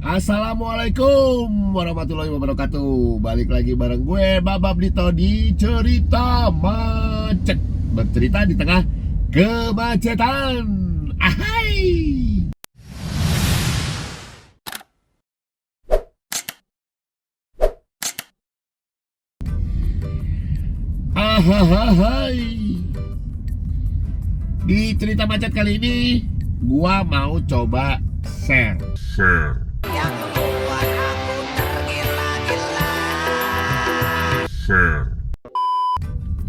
Assalamualaikum warahmatullahi wabarakatuh. Balik lagi bareng gue Babab Dito di Cerita Macet. Bercerita di tengah kemacetan. Ahai. Ahai. Di cerita macet kali ini gua mau coba share. Yang membuat aku tergila-gila.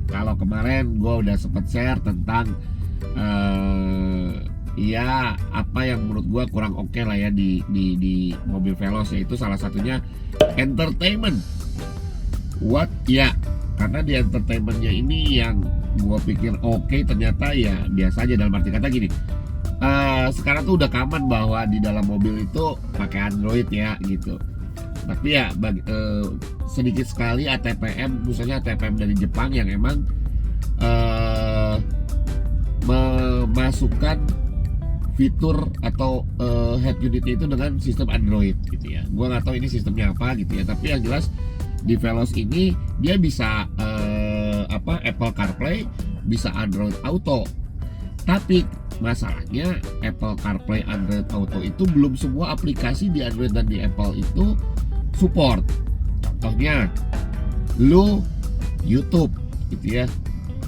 Kalau kemarin gue udah sempet share tentang ya apa yang menurut gue kurang oke lah ya di mobil Veloz, yaitu salah satunya entertainment. What ya, karena di entertainmentnya ini yang gue pikir oke, ternyata ya biasa aja. Dalam arti kata gini, sekarang tuh udah common bahwa di dalam mobil itu pakai Android ya gitu. Tapi ya sedikit sekali ATPM, misalnya ATPM dari Jepang yang emang memasukkan fitur atau head unitnya itu dengan sistem Android gitu ya. Gua nggak tahu ini sistemnya apa gitu ya. Tapi yang jelas di Veloz ini dia bisa Apple CarPlay, bisa Android Auto. Tapi masalahnya Apple CarPlay, Android Auto itu belum semua aplikasi di Android dan di Apple itu support. Contohnya lu YouTube gitu ya,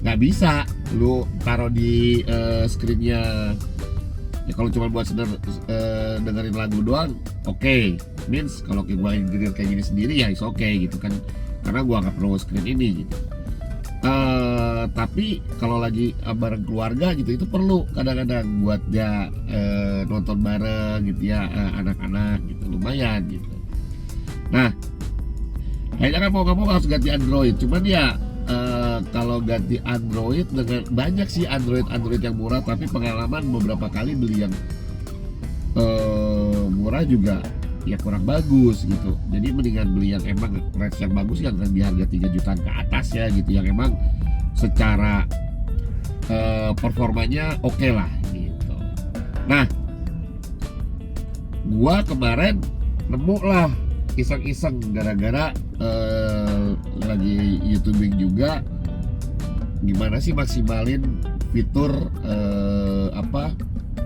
nggak bisa lu taruh di screennya ya. Kalau cuma buat dengerin lagu doang, oke. Means kalau gue ingin kayak gini sendiri ya is oke gitu kan, karena gue nggak perlu screen ini gitu. Tapi kalau lagi bareng keluarga gitu, itu perlu kadang-kadang buat dia nonton bareng gitu ya, anak-anak gitu, lumayan gitu. Nah, kayaknya kan mau nggak mau harus ganti Android. Cuman ya kalau ganti Android, dengan banyak sih Android yang murah, tapi pengalaman beberapa kali beli yang murah juga ya kurang bagus gitu. Jadi mendingan beli yang emang range yang bagus, yang di harga 3 jutaan ke atas ya gitu, yang emang secara performanya oke lah gitu. Nah, gua kemarin nemu lah iseng-iseng gara-gara lagi YouTubing juga, gimana sih maksimalin fitur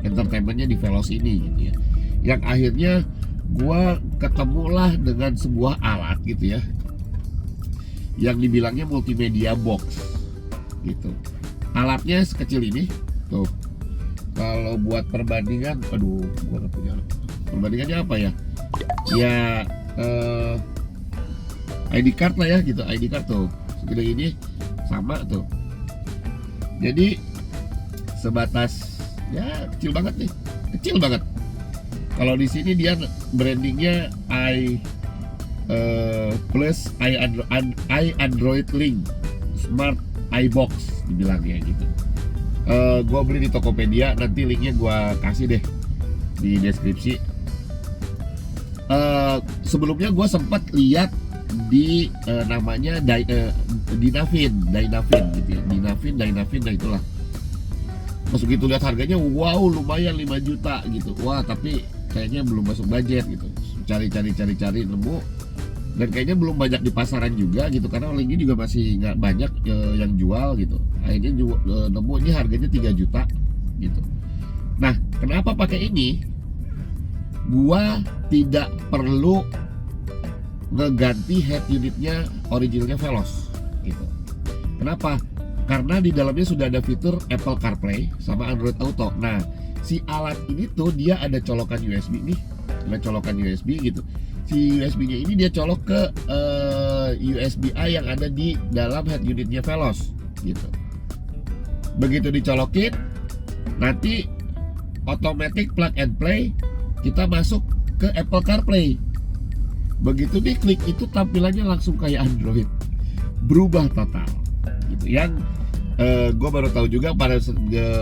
entertainmentnya di Veloz ini gitu ya. Yang akhirnya gua ketemulah dengan sebuah alat gitu ya, yang dibilangnya multimedia box gitu. Alatnya sekecil ini tuh. Kalau buat perbandingan, aduh gua nggak punya perbandingannya apa ya. Ya ID card lah ya gitu, ID card tuh segede ini sama tuh. Jadi sebatas ya kecil banget nih, kecil banget. Kalau di sini dia brandingnya plus Android Link Smart iBox dibilangnya gitu. Gua beli di Tokopedia, nanti linknya gua kasih deh di deskripsi. Sebelumnya gue sempat lihat di namanya Dynafin gitu ya, Dynafin, nah itulah. Pas begitu lihat harganya, wow lumayan 5 juta gitu. Wah, tapi kayaknya belum masuk budget gitu. Cari nemu, dan kayaknya belum banyak di pasaran juga gitu, karena linknya juga masih nggak banyak yang jual gitu. Akhirnya nemu ini harganya 3 juta gitu. Nah, kenapa pakai ini? Gua tidak perlu ngeganti head unitnya originalnya Veloz gitu. Kenapa? Karena di dalamnya sudah ada fitur Apple CarPlay sama Android Auto. Nah, si alat ini tuh dia ada colokan USB nih, ada colokan USB gitu. Si USB-nya ini dia colok ke USB-A yang ada di dalam head unitnya Veloz gitu. Begitu dicolokin, nanti automatic plug and play, kita masuk ke Apple CarPlay. Begitu diklik, itu tampilannya langsung kayak Android, berubah total gitu. Yang gue baru tahu juga pada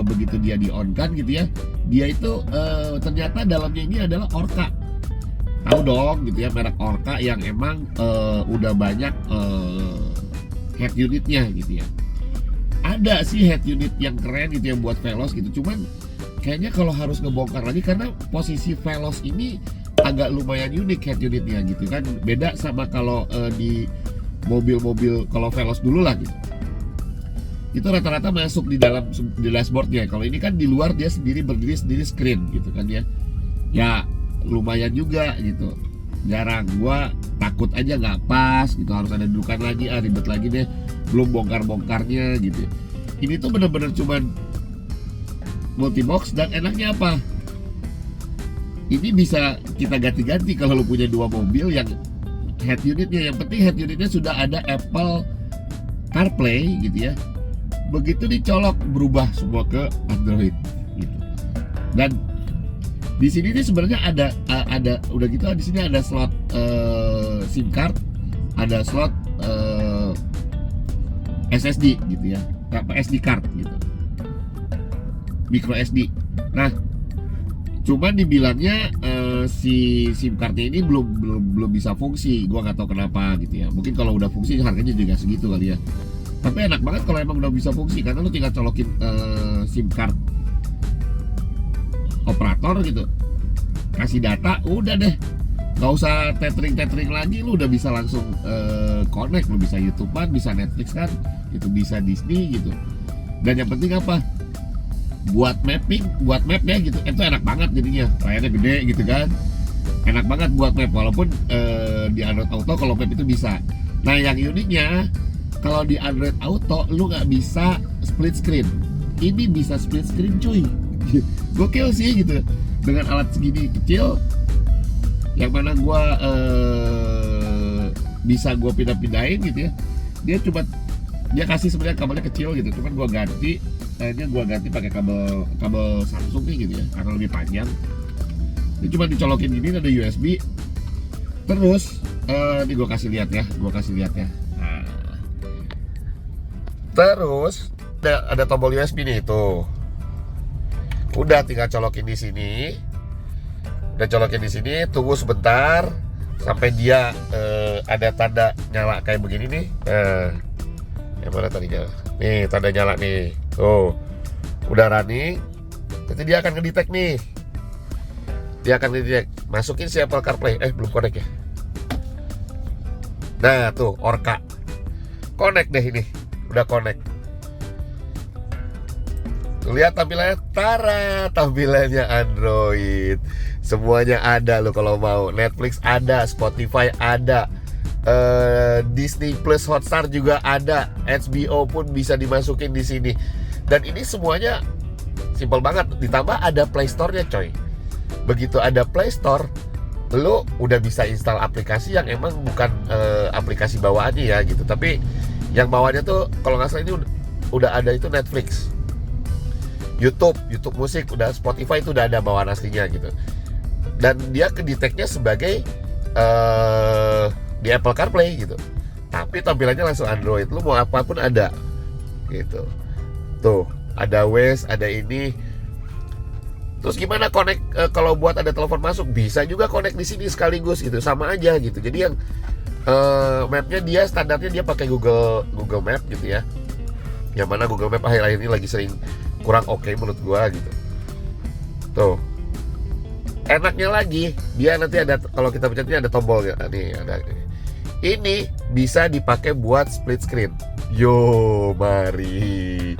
begitu dia di on kan gitu ya, dia itu ternyata dalamnya ini adalah Orca. Tahu dong gitu ya, merek Orca yang emang udah banyak head unitnya gitu ya. Ada sih head unit yang keren gitu yang buat Veloz gitu, cuman kayaknya kalau harus ngebongkar lagi, karena posisi Veloz ini agak lumayan unik head unitnya gitu kan. Beda sama kalau di mobil-mobil kalau Veloz dulu lah gitu. Itu rata-rata masuk di dalam di dashboardnya. Kalau ini kan di luar dia berdiri sendiri screen gitu kan ya. Ya lumayan juga gitu. Jarang, gua takut aja nggak pas gitu, harus ada dudukan lagi, ribet lagi deh, belum bongkar-bongkarnya gitu. Ini tuh bener-bener cuman multibox dan enaknya apa? Ini bisa kita ganti-ganti kalau lu punya dua mobil yang head unitnya. Yang penting head unitnya sudah ada Apple CarPlay gitu ya. Begitu dicolok berubah semua ke Android gitu. Dan di sini nih sebenarnya ada udah gitu di sini ada slot SIM card, ada slot SSD gitu ya, SD card gitu, micro SD. Nah, cuman dibilangnya si SIM cardnya ini belum bisa fungsi. Gua nggak tahu kenapa gitu ya. Mungkin kalau udah fungsi harganya juga segitu kali ya. Tapi enak banget kalau emang udah bisa fungsi, karena lu tinggal colokin SIM card operator gitu, kasih data, udah deh, nggak usah tethering lagi, lu udah bisa langsung connect. Lu bisa YouTube-an, bisa Netflix kan, itu bisa Disney gitu. Dan yang penting apa? Buat mapping, buat mapnya gitu, itu enak banget jadinya. Layarnya gede gitu kan, enak banget buat map. Walaupun di Android Auto kalau map itu bisa. Nah yang uniknya, kalau di Android Auto lu nggak bisa split screen. Ini bisa split screen cuy. Gokil sih gitu, dengan alat segini kecil, yang mana gua bisa gua pindah-pindahin gitu ya. Dia kasih sebenarnya kabelnya kecil gitu, cuman gua ganti, akhirnya gua ganti pakai kabel Samsung nih gitu ya, karena lebih panjang. Ini cuma dicolokin gini, ada USB. Terus ini gua kasih lihat ya. Nah, terus ada tombol USB nih tuh. Udah tinggal colokin di sini. Tunggu sebentar sampai dia ada tanda nyala kayak begini nih. Yang mana tadi nyala? Nih, tanda nyala nih. Tuh. Udah running. Nanti dia akan ngedetect nih. Masukin si Apple CarPlay. Belum connect ya. Nah, tuh Orca. Connect deh ini. Udah connect. Lihat tampilannya, tampilannya Android. Semuanya ada lo kalau mau. Netflix ada, Spotify ada, Disney Plus Hotstar juga ada, HBO pun bisa dimasukin di sini. Dan ini semuanya simple banget. Ditambah ada Play Store-nya coy. Begitu ada Play Store, lo udah bisa install aplikasi yang emang bukan aplikasi bawaannya ya gitu. Tapi yang bawaannya tuh kalau nggak salah ini udah ada itu Netflix, YouTube musik, udah Spotify itu udah ada bawaan aslinya gitu. Dan dia kedeteknya sebagai di Apple CarPlay gitu. Tapi tampilannya langsung Android. Lu mau apapun ada gitu. Tuh, ada Waze, ada ini. Terus gimana connect kalau buat ada telepon masuk, bisa juga connect di sini sekaligus gitu, sama aja gitu. Jadi yang mapnya dia standarnya dia pakai Google Map gitu ya. Yang mana Google Map akhir-akhir ini lagi sering kurang oke menurut gua gitu. Tuh. Enaknya lagi, dia nanti ada, kalau kita pencet ini ada tombol ya. Nih ada. Ini bisa dipakai buat split screen. Yo, mari.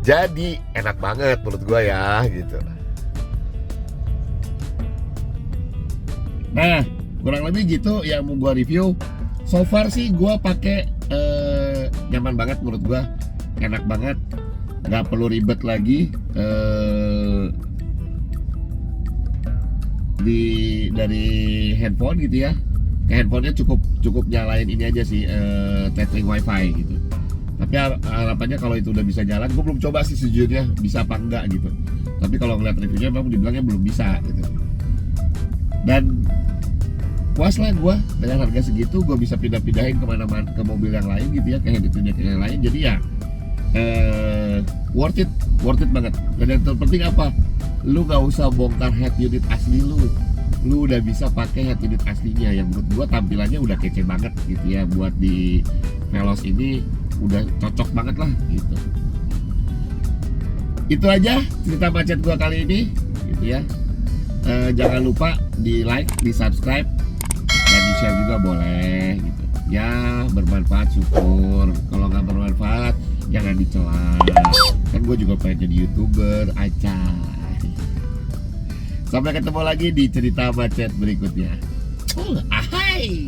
Jadi enak banget menurut gua ya gitu. Nah, kurang lebih gitu yang mau gua review. So far sih gua pakai nyaman banget menurut gua. Enak banget. Nggak perlu ribet lagi dari handphone gitu ya. Handphonenya cukup nyalain ini aja sih, tethering wifi gitu. Tapi harapannya kalau itu udah bisa jalan, gue belum coba sih sejujurnya bisa apa enggak gitu. Tapi kalau ngeliat reviewnya memang dibilangnya belum bisa gitu. Dan puas lah gue dengan harga segitu, gue bisa pindah-pindahin kemana-mana ke mobil yang lain gitu ya, ke head unit yang lain. Jadi ya worth it banget. Dan yang terpenting apa? Lu gak usah bongkar head unit asli lu udah bisa pakai head unit aslinya yang menurut gua tampilannya udah kece banget gitu ya. Buat di Veloz ini udah cocok banget lah gitu. Itu aja cerita macet gua kali ini gitu ya. Jangan lupa di like, di subscribe, dan di share juga boleh gitu. Ya bermanfaat syukur, kalau nggak bermanfaat jangan dicela. Kan gue juga pengen jadi YouTuber aja. Sampai ketemu lagi di cerita macet berikutnya. Ahai.